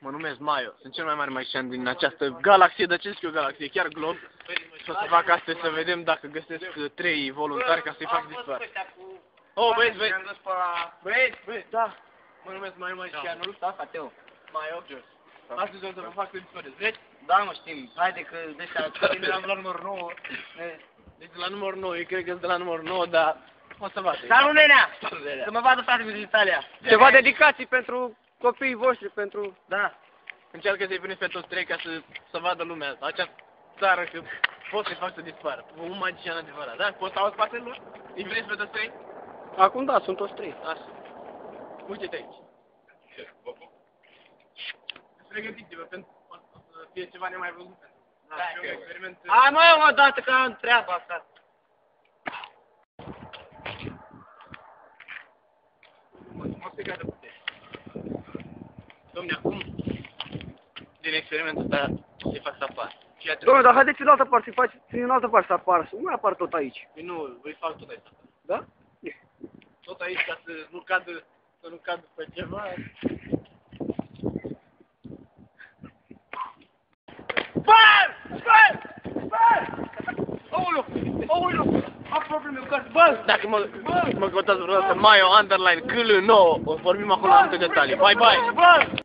Mă numesc Maio, sunt cel mai mare magician din această galaxie, de ce zic eu galaxie, chiar glob. Și o să fac astăzi să vedem dacă găsesc 3 voluntari ca să-i fac dispar. Oh, băieți, băieți, da. Mă numesc Maio Magicianul. Da, Fateu. Maio. Astăzi o să vă fac să dispăreți, vreți? Da, mă știm. Haide că de ăștia, la numărul 9. Deci de la numărul 9, eu cred că sunt de la numărul 9, dar o să vadă. Salut, nenea! Să mă vadă fratele din Italia. Ceva dedicații pentru copiii voștri, pentru... Da. Încearcă să-i puneți pe toți 3 ca să vadă lumea acea țară că pot să-i fac să dispară. Un magician adevărat, da? Poți să auzi spatele lor? Îi vreți pe toți 3? Acum da, sunt toți 3. Așa. Uite-te aici. Pregătiți-vă pentru să fie ceva nemai văzut. Da, un experiment. Hai mă, odată că am treaba asta. Mă strigat de putere. Dom'le, acum, din experimentul ăsta, se fac să apară. Dom'le, dar haideți în altă parte, să-i faci în altă parte să apară, să nu mai apar tot aici. Păi nu, îi fac tot aici. Da? Tot aici, ca să nu cadă pe ceva. Bă! Aoleu! Am probleme cu asta. Bă! Dacă mă căutați vreodată Maio, underline, CL9, o vorbim acolo în alte detalii. Bye, bye! Bă!